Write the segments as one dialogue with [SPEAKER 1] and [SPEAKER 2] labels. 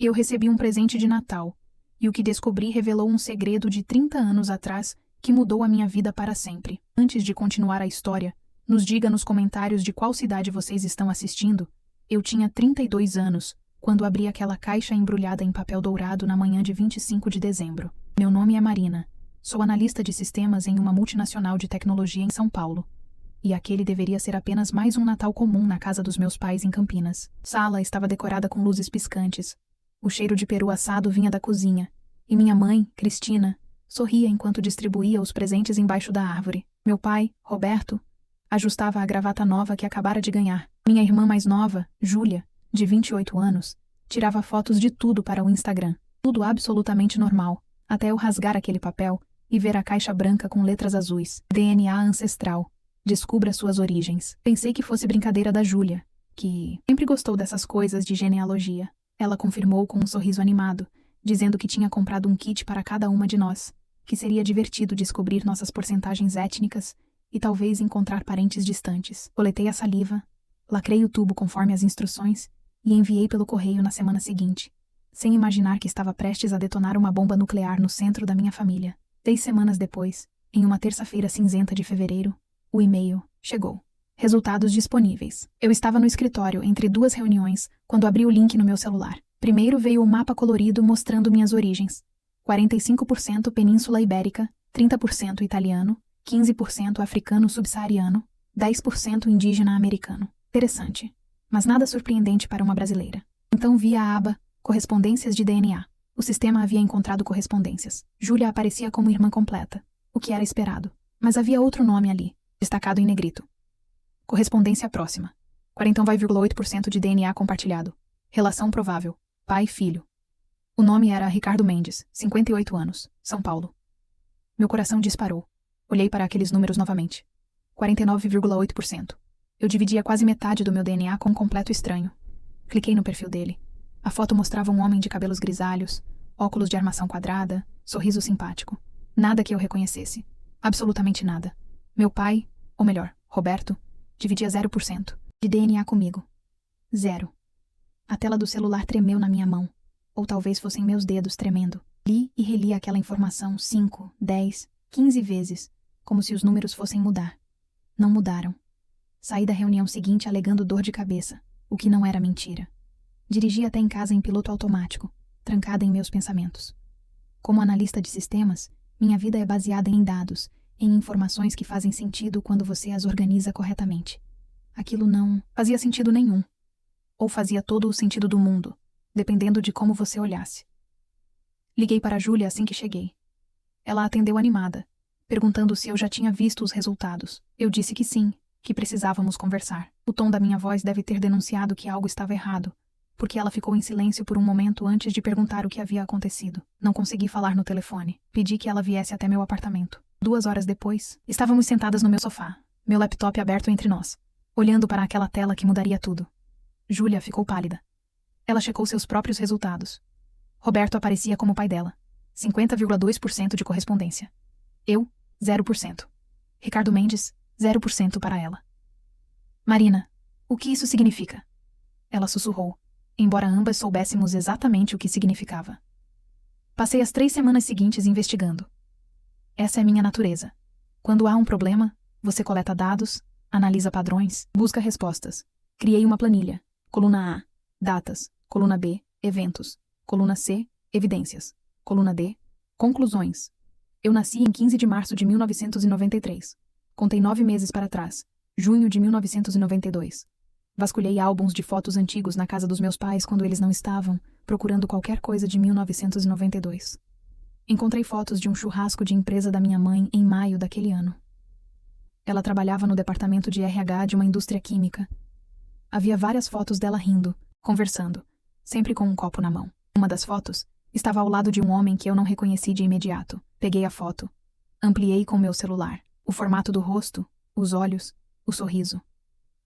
[SPEAKER 1] Eu recebi um presente de Natal, e o que descobri revelou um segredo de 30 anos atrás que mudou a minha vida para sempre. Antes de continuar a história, nos diga nos comentários de qual cidade vocês estão assistindo. Eu tinha 32 anos, quando abri aquela caixa embrulhada em papel dourado na manhã de 25 de dezembro. Meu nome é Marina. Sou analista de sistemas em uma multinacional de tecnologia em São Paulo. E aquele deveria ser apenas mais um Natal comum na casa dos meus pais em Campinas. A sala estava decorada com luzes piscantes. O cheiro de peru assado vinha da cozinha. E minha mãe, Cristina, sorria enquanto distribuía os presentes embaixo da árvore. Meu pai, Roberto, ajustava a gravata nova que acabara de ganhar. Minha irmã mais nova, Júlia, de 28 anos, tirava fotos de tudo para o Instagram. Tudo absolutamente normal, até eu rasgar aquele papel e ver a caixa branca com letras azuis. DNA ancestral. Descubra suas origens. Pensei que fosse brincadeira da Júlia, que sempre gostou dessas coisas de genealogia. Ela confirmou com um sorriso animado, dizendo que tinha comprado um kit para cada uma de nós, que seria divertido descobrir nossas porcentagens étnicas e talvez encontrar parentes distantes. Coletei a saliva, lacrei o tubo conforme as instruções e enviei pelo correio na semana seguinte, sem imaginar que estava prestes a detonar uma bomba nuclear no centro da minha família. 10 semanas depois, em uma terça-feira cinzenta de fevereiro, o e-mail chegou. Resultados disponíveis. Eu estava no escritório entre 2 reuniões quando abri o link no meu celular. Primeiro veio o mapa colorido mostrando minhas origens. 45% Península Ibérica, 30% italiano, 15% africano subsaariano, 10% indígena americano. Interessante, mas nada surpreendente para uma brasileira. Então vi a aba Correspondências de DNA. O sistema havia encontrado correspondências. Júlia aparecia como irmã completa, o que era esperado. Mas havia outro nome ali, destacado em negrito. Correspondência próxima. 41,8% de DNA compartilhado. Relação provável. Pai-filho. O nome era Ricardo Mendes, 58 anos, São Paulo. Meu coração disparou. Olhei para aqueles números novamente. 49,8%. Eu dividia quase metade do meu DNA com um completo estranho. Cliquei no perfil dele. A foto mostrava um homem de cabelos grisalhos, óculos de armação quadrada, sorriso simpático. Nada que eu reconhecesse. Absolutamente nada. Meu pai, ou melhor, Roberto, dividia 0% de DNA comigo. 0. A tela do celular tremeu na minha mão. Ou talvez fossem meus dedos tremendo. Li e reli aquela informação 5, 10, 15 vezes, como se os números fossem mudar. Não mudaram. Saí da reunião seguinte alegando dor de cabeça, o que não era mentira. Dirigi até em casa em piloto automático, trancada em meus pensamentos. Como analista de sistemas, minha vida é baseada em dados, em informações que fazem sentido quando você as organiza corretamente. Aquilo não fazia sentido nenhum. Ou fazia todo o sentido do mundo, dependendo de como você olhasse. Liguei para a Júlia assim que cheguei. Ela atendeu animada, perguntando se eu já tinha visto os resultados. Eu disse que sim, que precisávamos conversar. O tom da minha voz deve ter denunciado que algo estava errado, porque ela ficou em silêncio por um momento antes de perguntar o que havia acontecido. Não consegui falar no telefone. Pedi que ela viesse até meu apartamento. 2 horas depois, estávamos sentadas no meu sofá, meu laptop aberto entre nós, olhando para aquela tela que mudaria tudo. Júlia ficou pálida. Ela checou seus próprios resultados. Roberto aparecia como o pai dela. 50,2% de correspondência. Eu, 0%. Ricardo Mendes, 0% para ela. Marina, o que isso significa? Ela sussurrou, embora ambas soubéssemos exatamente o que significava. Passei as 3 semanas seguintes investigando. Essa é minha natureza. Quando há um problema, você coleta dados, analisa padrões, busca respostas. Criei uma planilha. Coluna A, datas. Coluna B, eventos. Coluna C, evidências. Coluna D, conclusões. Eu nasci em 15 de março de 1993. Contei 9 meses para trás. Junho de 1992. Vasculhei álbuns de fotos antigos na casa dos meus pais quando eles não estavam, procurando qualquer coisa de 1992. Encontrei fotos de um churrasco de empresa da minha mãe em maio daquele ano. Ela trabalhava no departamento de RH de uma indústria química. Havia várias fotos dela rindo, conversando, sempre com um copo na mão. Uma das fotos estava ao lado de um homem que eu não reconheci de imediato. Peguei a foto. Ampliei com meu celular. O formato do rosto, os olhos, o sorriso.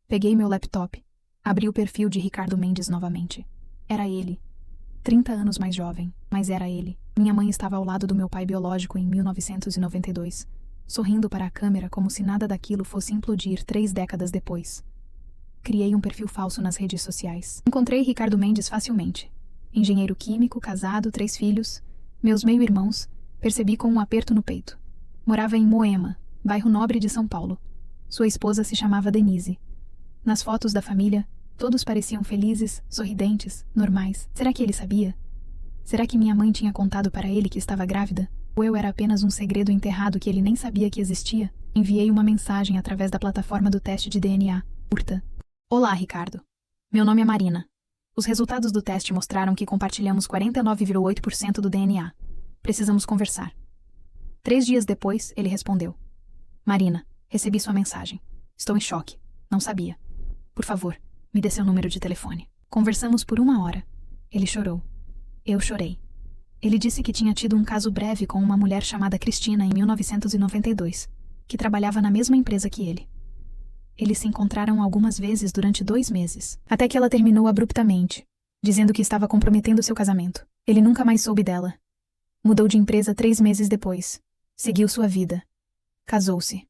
[SPEAKER 1] Peguei meu laptop. Abri o perfil de Ricardo Mendes novamente. Era ele. 30 anos mais jovem, mas era ele. Minha mãe estava ao lado do meu pai biológico em 1992, sorrindo para a câmera como se nada daquilo fosse implodir 3 décadas depois. Criei um perfil falso nas redes sociais. Encontrei Ricardo Mendes facilmente. Engenheiro químico, casado, 3 filhos, meus meio-irmãos, percebi com um aperto no peito. Morava em Moema, bairro nobre de São Paulo. Sua esposa se chamava Denise. Nas fotos da família, todos pareciam felizes, sorridentes, normais. Será que ele sabia? Será que minha mãe tinha contado para ele que estava grávida? Ou eu era apenas um segredo enterrado que ele nem sabia que existia? Enviei uma mensagem através da plataforma do teste de DNA. Curta. Olá, Ricardo. Meu nome é Marina. Os resultados do teste mostraram que compartilhamos 49,8% do DNA. Precisamos conversar. 3 dias depois, ele respondeu. Marina, recebi sua mensagem. Estou em choque. Não sabia. Por favor, me dê seu número de telefone. Conversamos por 1 hora. Ele chorou. Eu chorei. Ele disse que tinha tido um caso breve com uma mulher chamada Cristina em 1992, que trabalhava na mesma empresa que ele. Eles se encontraram algumas vezes durante 2 meses, até que ela terminou abruptamente, dizendo que estava comprometendo seu casamento. Ele nunca mais soube dela. Mudou de empresa 3 meses depois. Seguiu sua vida. Casou-se.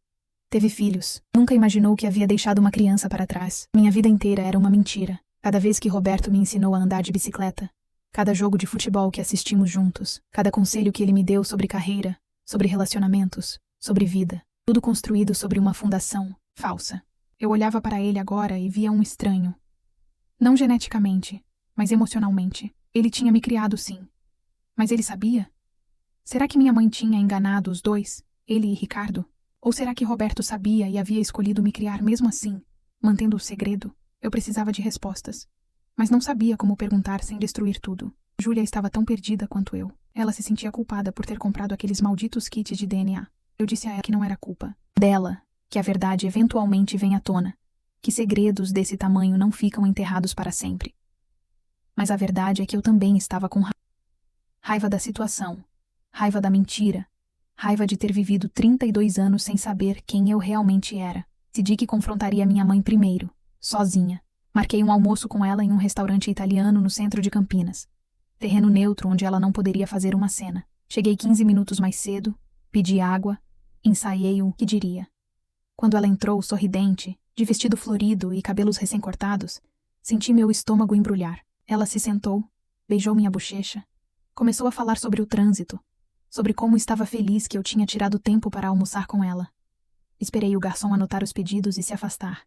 [SPEAKER 1] Teve filhos. Nunca imaginou que havia deixado uma criança para trás. Minha vida inteira era uma mentira. Cada vez que Roberto me ensinou a andar de bicicleta, cada jogo de futebol que assistimos juntos, cada conselho que ele me deu sobre carreira, sobre relacionamentos, sobre vida, tudo construído sobre uma fundação falsa. Eu olhava para ele agora e via um estranho. Não geneticamente, mas emocionalmente. Ele tinha me criado, sim. Mas ele sabia? Será que minha mãe tinha enganado os dois, ele e Ricardo? Ou será que Roberto sabia e havia escolhido me criar mesmo assim, mantendo o segredo? Eu precisava de respostas. Mas não sabia como perguntar sem destruir tudo. Júlia estava tão perdida quanto eu. Ela se sentia culpada por ter comprado aqueles malditos kits de DNA. Eu disse a ela que não era culpa dela, que a verdade eventualmente vem à tona, que segredos desse tamanho não ficam enterrados para sempre. Mas a verdade é que eu também estava com raiva da situação, raiva da mentira, raiva de ter vivido 32 anos sem saber quem eu realmente era. Decidi que confrontaria minha mãe primeiro, sozinha. Marquei um almoço com ela em um restaurante italiano no centro de Campinas. Terreno neutro onde ela não poderia fazer uma cena. Cheguei 15 minutos mais cedo, pedi água, ensaiei o que diria. Quando ela entrou, sorridente, de vestido florido e cabelos recém-cortados, senti meu estômago embrulhar. Ela se sentou, beijou minha bochecha, começou a falar sobre o trânsito, sobre como estava feliz que eu tinha tirado tempo para almoçar com ela. Esperei o garçom anotar os pedidos e se afastar.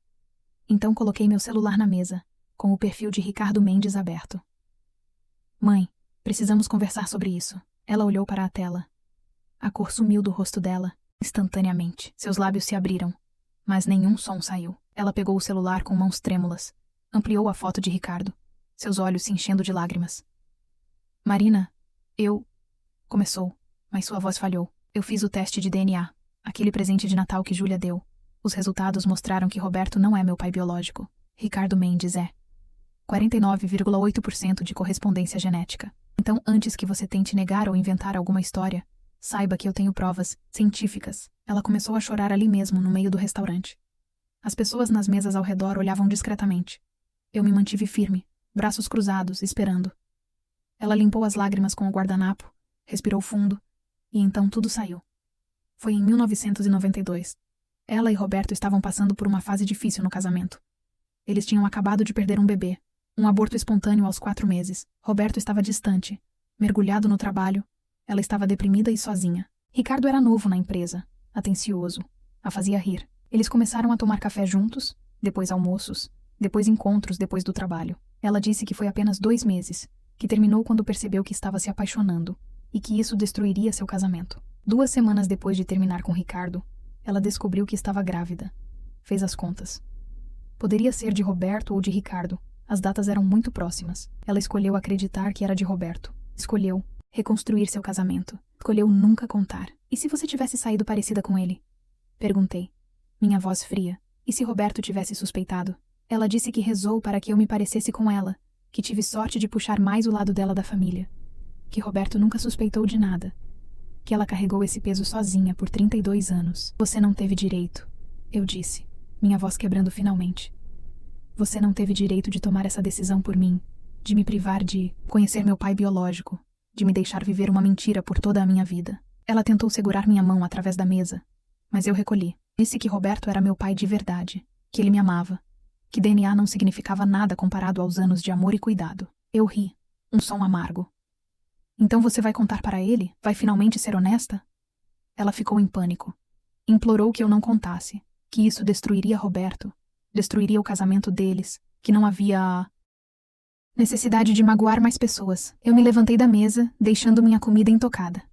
[SPEAKER 1] Então coloquei meu celular na mesa, com o perfil de Ricardo Mendes aberto. Mãe, precisamos conversar sobre isso. Ela olhou para a tela. A cor sumiu do rosto dela, instantaneamente. Seus lábios se abriram, mas nenhum som saiu. Ela pegou o celular com mãos trêmulas, ampliou a foto de Ricardo, seus olhos se enchendo de lágrimas. Marina, começou, mas sua voz falhou. Eu fiz o teste de DNA, aquele presente de Natal que Júlia deu. Os resultados mostraram que Roberto não é meu pai biológico. Ricardo Mendes é. 49,8% de correspondência genética. Então, antes que você tente negar ou inventar alguma história, saiba que eu tenho provas científicas. Ela começou a chorar ali mesmo, no meio do restaurante. As pessoas nas mesas ao redor olhavam discretamente. Eu me mantive firme, braços cruzados, esperando. Ela limpou as lágrimas com o guardanapo, respirou fundo, e então tudo saiu. Foi em 1992. Ela e Roberto estavam passando por uma fase difícil no casamento. Eles tinham acabado de perder um bebê, um aborto espontâneo aos 4 meses. Roberto estava distante, mergulhado no trabalho. Ela estava deprimida e sozinha. Ricardo era novo na empresa, atencioso, a fazia rir. Eles começaram a tomar café juntos, depois almoços, depois encontros depois do trabalho. Ela disse que foi apenas 2 meses, que terminou quando percebeu que estava se apaixonando e que isso destruiria seu casamento. 2 semanas depois de terminar com Ricardo, ela descobriu que estava grávida. Fez as contas. Poderia ser de Roberto ou de Ricardo. As datas eram muito próximas. Ela escolheu acreditar que era de Roberto. Escolheu reconstruir seu casamento. Escolheu nunca contar. E se você tivesse saído parecida com ele? Perguntei. Minha voz fria. E se Roberto tivesse suspeitado? Ela disse que rezou para que eu me parecesse com ela, que tive sorte de puxar mais o lado dela da família. Que Roberto nunca suspeitou de nada. Que ela carregou esse peso sozinha por 32 anos. Você não teve direito, eu disse, minha voz quebrando finalmente. Você não teve direito de tomar essa decisão por mim, de me privar de conhecer meu pai biológico, de me deixar viver uma mentira por toda a minha vida. Ela tentou segurar minha mão através da mesa, mas eu recolhi. Disse que Roberto era meu pai de verdade, que ele me amava, que DNA não significava nada comparado aos anos de amor e cuidado. Eu ri, Um som amargo. Então você vai contar para ele? Vai finalmente ser honesta? Ela ficou em pânico. Implorou que eu não contasse, que isso destruiria Roberto, destruiria o casamento deles, que não havia necessidade de magoar mais pessoas. Eu me levantei da mesa, deixando minha comida intocada.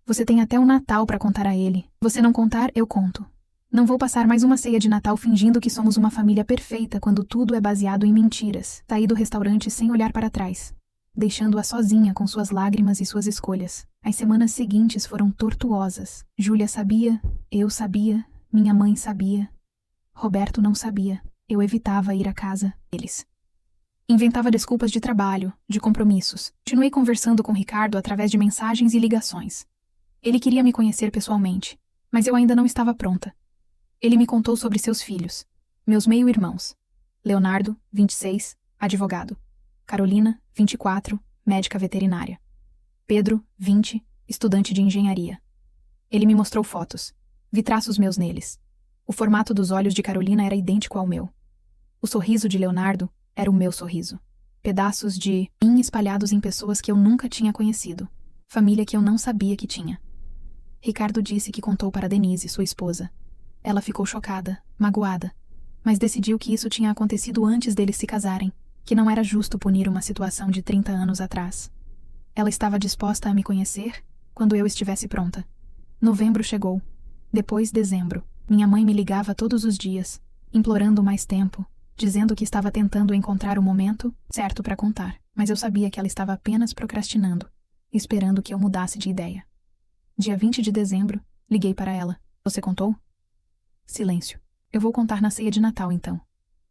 [SPEAKER 1] Você tem até o Natal para contar a ele. Você não contar, eu conto. Não vou passar mais uma ceia de Natal fingindo que somos uma família perfeita quando tudo é baseado em mentiras. Saí do restaurante sem olhar para trás, deixando-a sozinha com suas lágrimas e suas escolhas. As semanas seguintes foram tortuosas. Júlia sabia, eu sabia, minha mãe sabia. Roberto não sabia. Eu evitava ir à casa deles. Inventava desculpas de trabalho, de compromissos. Continuei conversando com Ricardo através de mensagens e ligações. Ele queria me conhecer pessoalmente, mas eu ainda não estava pronta. Ele me contou sobre seus filhos, meus meio-irmãos. Leonardo, 26, advogado. Carolina, 24, médica veterinária. Pedro, 20, estudante de engenharia. Ele me mostrou fotos. Vi traços meus neles. O formato dos olhos de Carolina era idêntico ao meu. O sorriso de Leonardo era o meu sorriso. Pedaços de mim espalhados em pessoas que eu nunca tinha conhecido. Família que eu não sabia que tinha. Ricardo disse que contou para Denise, sua esposa. Ela ficou chocada, magoada, mas decidiu que isso tinha acontecido antes deles se casarem, que não era justo punir uma situação de 30 anos atrás. Ela estava disposta a me conhecer quando eu estivesse pronta. Novembro chegou. Depois dezembro. Minha mãe me ligava todos os dias, implorando mais tempo, dizendo que estava tentando encontrar o momento certo para contar, mas eu sabia que ela estava apenas procrastinando, esperando que eu mudasse de ideia. Dia 20 de dezembro, liguei para ela. Você contou? Silêncio. Eu vou contar na ceia de Natal, então.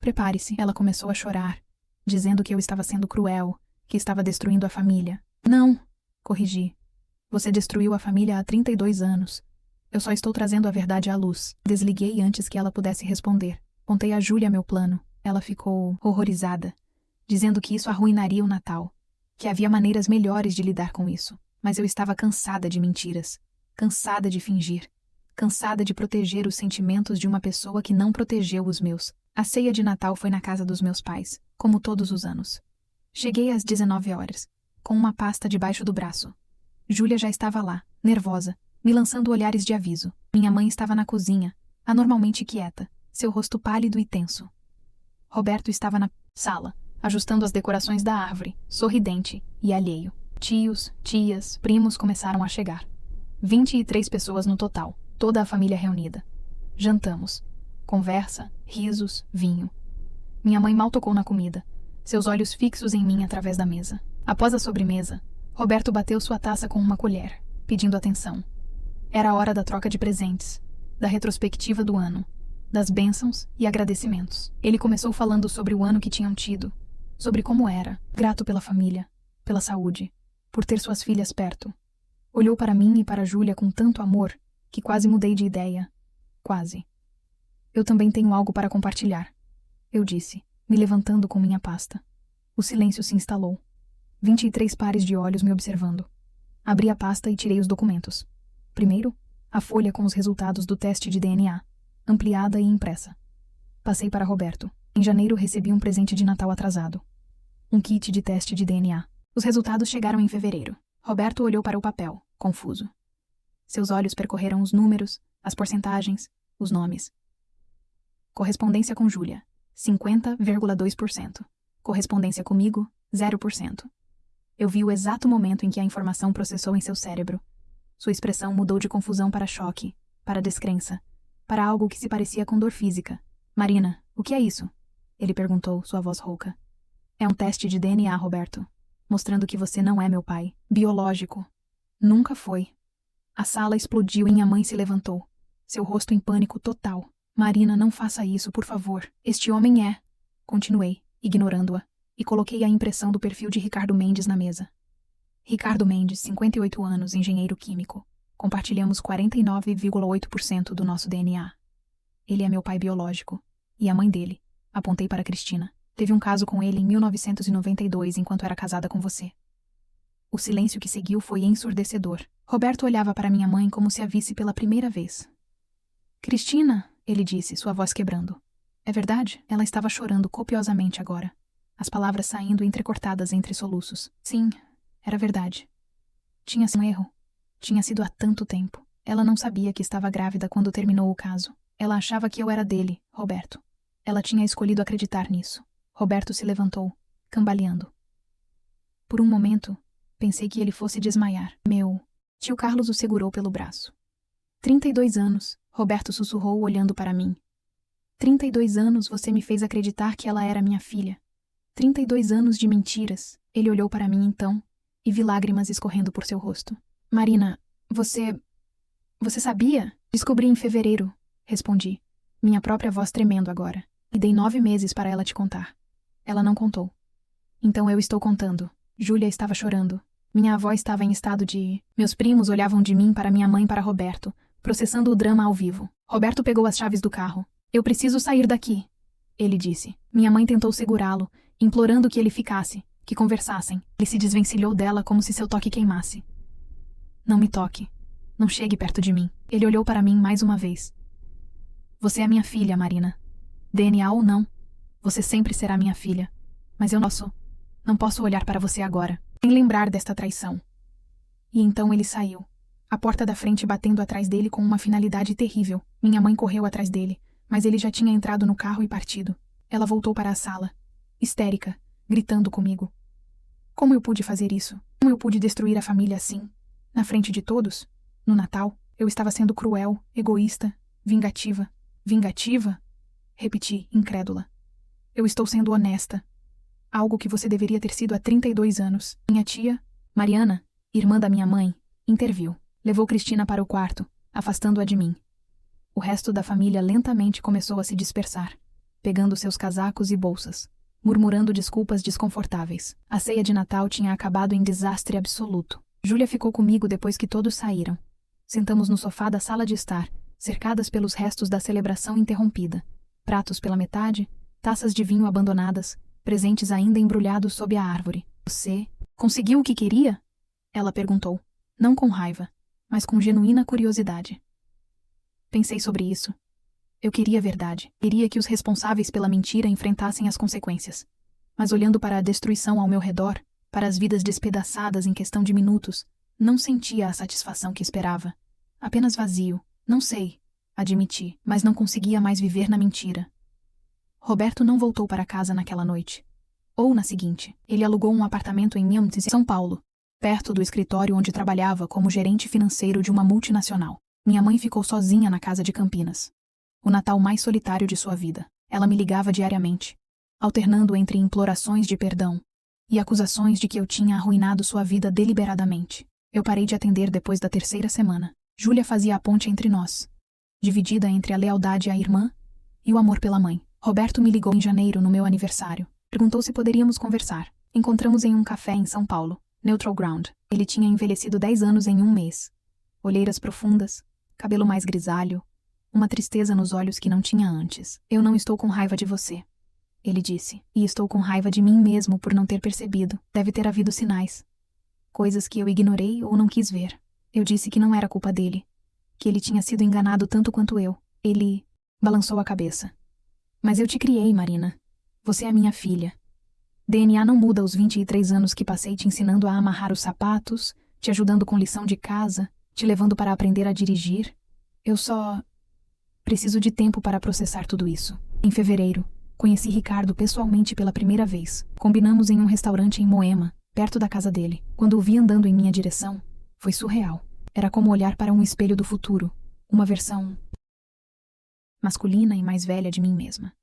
[SPEAKER 1] Prepare-se. Ela começou a chorar, dizendo que eu estava sendo cruel, que estava destruindo a família. Não, corrigi. Você destruiu a família há 32 anos. Eu só estou trazendo a verdade à luz. Desliguei antes que ela pudesse responder. Contei a Júlia meu plano. Ela ficou horrorizada, dizendo que isso arruinaria o Natal, que havia maneiras melhores de lidar com isso. Mas eu estava cansada de mentiras, cansada de fingir, cansada de proteger os sentimentos de uma pessoa que não protegeu os meus. A ceia de Natal foi na casa dos meus pais, como todos os anos. Cheguei às 19 horas, com uma pasta debaixo do braço. Júlia já estava lá, nervosa, me lançando olhares de aviso. Minha mãe estava na cozinha, anormalmente quieta, seu rosto pálido e tenso. Roberto estava na sala, ajustando as decorações da árvore, sorridente e alheio. Tios, tias, primos começaram a chegar. 23 pessoas no total, toda a família reunida. Jantamos. Conversa, risos, vinho. Minha mãe mal tocou na comida, seus olhos fixos em mim através da mesa. Após a sobremesa, Roberto bateu sua taça com uma colher, pedindo atenção. Era a hora da troca de presentes, da retrospectiva do ano, das bênçãos e agradecimentos. Ele começou falando sobre o ano que tinham tido, sobre como era, grato pela família, pela saúde, por ter suas filhas perto. Olhou para mim e para Júlia com tanto amor que quase mudei de ideia. Quase. Eu também tenho algo para compartilhar, eu disse, me levantando com minha pasta. O silêncio se instalou. 23 pares de olhos me observando. Abri a pasta e tirei os documentos. Primeiro, a folha com os resultados do teste de DNA, ampliada e impressa. Passei para Roberto. Em janeiro recebi um presente de Natal atrasado. Um kit de teste de DNA. Os resultados chegaram em fevereiro. Roberto olhou para o papel, confuso. Seus olhos percorreram os números, as porcentagens, os nomes. Correspondência com Júlia, 50,2%. Correspondência comigo, 0%. Eu vi o exato momento em que a informação processou em seu cérebro. Sua expressão mudou de confusão para choque, para descrença, para algo que se parecia com dor física. Marina, o que é isso? Ele perguntou, sua voz rouca. É um teste de DNA, Roberto, mostrando que você não é meu pai. Biológico. Nunca foi. A sala explodiu e minha mãe se levantou, seu rosto em pânico total. Marina, não faça isso, por favor. Este homem é... Continuei, ignorando-a, e coloquei a impressão do perfil de Ricardo Mendes na mesa. Ricardo Mendes, 58 anos, engenheiro químico. Compartilhamos 49,8% do nosso DNA. Ele é meu pai biológico. E a mãe dele, apontei para Cristina, teve um caso com ele em 1992 enquanto era casada com você. O silêncio que seguiu foi ensurdecedor. Roberto olhava para minha mãe como se a visse pela primeira vez. Cristina, ele disse, sua voz quebrando. É verdade, ela estava chorando copiosamente agora. as palavras saindo entrecortadas entre soluços. Sim, era verdade. Tinha sido um erro. Tinha sido há tanto tempo. Ela não sabia que estava grávida quando terminou o caso. Ela achava que eu era dele, Roberto. Ela tinha escolhido acreditar nisso. Roberto se levantou, cambaleando. Por um momento, pensei que ele fosse desmaiar. Meu tio Carlos o segurou pelo braço. 32 anos, Roberto sussurrou olhando para mim. 32 anos você me fez acreditar que ela era minha filha. 32 anos de mentiras. Ele olhou para mim então, e vi lágrimas escorrendo por seu rosto. Marina, você sabia? Descobri em fevereiro, respondi, minha própria voz tremendo agora. E dei 9 meses para ela te contar. Ela não contou. Então eu estou contando. Júlia estava chorando. Minha avó estava em estado de... Meus primos olhavam de mim para minha mãe e para Roberto, processando o drama ao vivo. Roberto pegou as chaves do carro. Eu preciso sair daqui, ele disse. Minha mãe tentou segurá-lo, implorando que ele ficasse, que conversassem. Ele se desvencilhou dela como se seu toque queimasse. Não me toque. Não chegue perto de mim. Ele olhou para mim mais uma vez. Você é minha filha, Marina. DNA ou não, você sempre será minha filha. Mas eu não posso olhar para você agora, nem lembrar desta traição. E então ele saiu, a porta da frente batendo atrás dele com uma finalidade terrível. Minha mãe correu atrás dele, mas ele já tinha entrado no carro e partido. Ela voltou para a sala, histérica, gritando comigo. Como eu pude fazer isso? Como eu pude destruir a família assim? Na frente de todos? No Natal? Eu estava sendo cruel, egoísta, vingativa. Vingativa? Repeti, incrédula. Eu estou sendo honesta. Algo que você deveria ter sido há 32 anos. Minha tia, Mariana, irmã da minha mãe, interviu. Levou Cristina para o quarto, afastando-a de mim. O resto da família lentamente começou a se dispersar, pegando seus casacos e bolsas, murmurando desculpas desconfortáveis. A ceia de Natal tinha acabado em desastre absoluto. Júlia ficou comigo depois que todos saíram. Sentamos no sofá da sala de estar, cercadas pelos restos da celebração interrompida. Pratos pela metade, taças de vinho abandonadas, presentes ainda embrulhados sob a árvore. Você conseguiu o que queria? Ela perguntou, não com raiva, mas com genuína curiosidade. Pensei sobre isso. Eu queria a verdade. Queria que os responsáveis pela mentira enfrentassem as consequências. Mas olhando para a destruição ao meu redor, para as vidas despedaçadas em questão de minutos, não sentia a satisfação que esperava. Apenas vazio. Não sei, admiti, mas não conseguia mais viver na mentira. Roberto não voltou para casa naquela noite. Ou na seguinte. Ele alugou um apartamento em Miami, São Paulo, perto do escritório onde trabalhava como gerente financeiro de uma multinacional. Minha mãe ficou sozinha na casa de Campinas. O Natal mais solitário de sua vida. Ela me ligava diariamente, alternando entre implorações de perdão e acusações de que eu tinha arruinado sua vida deliberadamente. Eu parei de atender depois da 3ª semana. Júlia fazia a ponte entre nós, dividida entre a lealdade à irmã e o amor pela mãe. Roberto me ligou em janeiro no meu aniversário. Perguntou se poderíamos conversar. Encontramos em um café em São Paulo, Neutral Ground. Ele tinha envelhecido 10 anos em um mês. Olheiras profundas, cabelo mais grisalho, uma tristeza nos olhos que não tinha antes. Eu não estou com raiva de você, ele disse. E estou com raiva de mim mesmo por não ter percebido. Deve ter havido sinais. Coisas que eu ignorei ou não quis ver. Eu disse que não era culpa dele, que ele tinha sido enganado tanto quanto eu. Ele balançou a cabeça. Mas eu te criei, Marina. Você é minha filha. DNA não muda os 23 anos que passei te ensinando a amarrar os sapatos, te ajudando com lição de casa, te levando para aprender a dirigir. Eu só preciso de tempo para processar tudo isso. Em fevereiro, conheci Ricardo pessoalmente pela primeira vez. Combinamos em um restaurante em Moema, perto da casa dele. Quando o vi andando em minha direção, foi surreal. Era como olhar para um espelho do futuro, uma versão masculina e mais velha de mim mesma.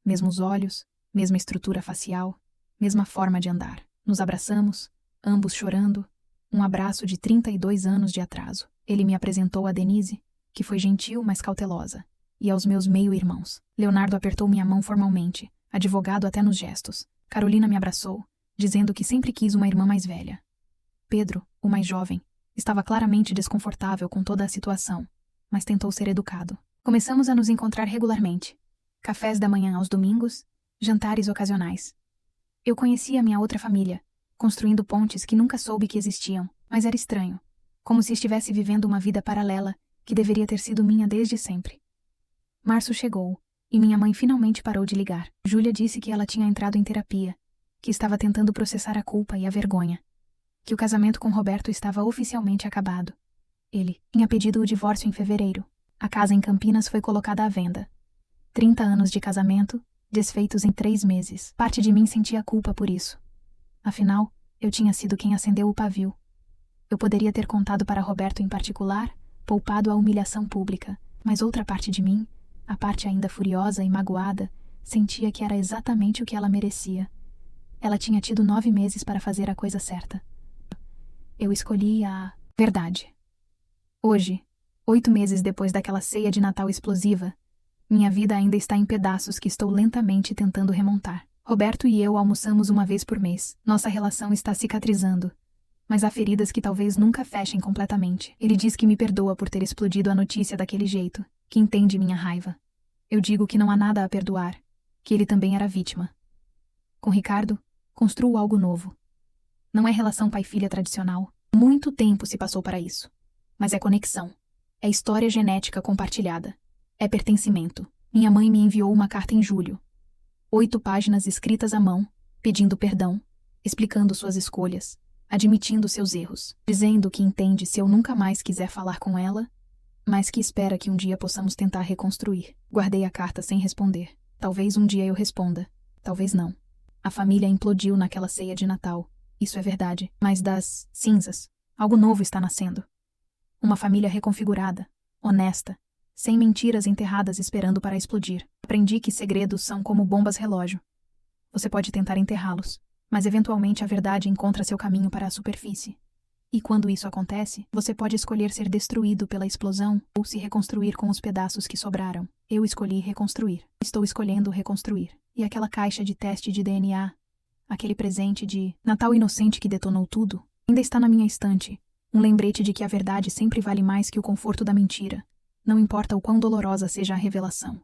[SPEAKER 1] Mesmos olhos, mesma estrutura facial, mesma forma de andar. Nos abraçamos, ambos chorando, um abraço de 32 anos de atraso. Ele me apresentou a Denise, que foi gentil, mas cautelosa, e aos meus meio-irmãos. Leonardo apertou minha mão formalmente, advogado até nos gestos. Carolina me abraçou, dizendo que sempre quis uma irmã mais velha. Pedro, o mais jovem, estava claramente desconfortável com toda a situação, mas tentou ser educado. Começamos a nos encontrar regularmente. Cafés da manhã aos domingos, jantares ocasionais. Eu conhecia minha outra família, construindo pontes que nunca soube que existiam, mas era estranho, como se estivesse vivendo uma vida paralela que deveria ter sido minha desde sempre. Março chegou, e minha mãe finalmente parou de ligar. Júlia disse que ela tinha entrado em terapia, que estava tentando processar a culpa e a vergonha, que o casamento com Roberto estava oficialmente acabado. Ele tinha pedido o divórcio em fevereiro. A casa em Campinas foi colocada à venda. 30 anos de casamento, desfeitos em 3 meses. Parte de mim sentia culpa por isso. Afinal, eu tinha sido quem acendeu o pavio. Eu poderia ter contado para Roberto em particular, poupado a humilhação pública, mas outra parte de mim, a parte ainda furiosa e magoada, sentia que era exatamente o que ela merecia. Ela tinha tido 9 meses para fazer a coisa certa. Eu escolhi a verdade. Hoje, 8 meses depois daquela ceia de Natal explosiva, minha vida ainda está em pedaços que estou lentamente tentando remontar. Roberto e eu almoçamos uma vez por mês. Nossa relação está cicatrizando, mas há feridas que talvez nunca fechem completamente. Ele diz que me perdoa por ter explodido a notícia daquele jeito, que entende minha raiva. Eu digo que não há nada a perdoar, que ele também era vítima. Com Ricardo, construo algo novo. Não é relação pai-filha tradicional. Muito tempo se passou para isso. Mas é conexão. É história genética compartilhada. É pertencimento. Minha mãe me enviou uma carta em julho. 8 páginas escritas à mão, pedindo perdão, explicando suas escolhas, admitindo seus erros, dizendo que entende se eu nunca mais quiser falar com ela, mas que espera que um dia possamos tentar reconstruir. Guardei a carta sem responder. Talvez um dia eu responda. Talvez não. A família implodiu naquela ceia de Natal. Isso é verdade. Mas das cinzas, algo novo está nascendo. Uma família reconfigurada, honesta, sem mentiras enterradas esperando para explodir. Aprendi que segredos são como bombas relógio. Você pode tentar enterrá-los, mas eventualmente a verdade encontra seu caminho para a superfície. E quando isso acontece, você pode escolher ser destruído pela explosão ou se reconstruir com os pedaços que sobraram. Eu escolhi reconstruir. Estou escolhendo reconstruir. E aquela caixa de teste de DNA, aquele presente de Natal inocente que detonou tudo, ainda está na minha estante. Um lembrete de que a verdade sempre vale mais que o conforto da mentira. Não importa o quão dolorosa seja a revelação.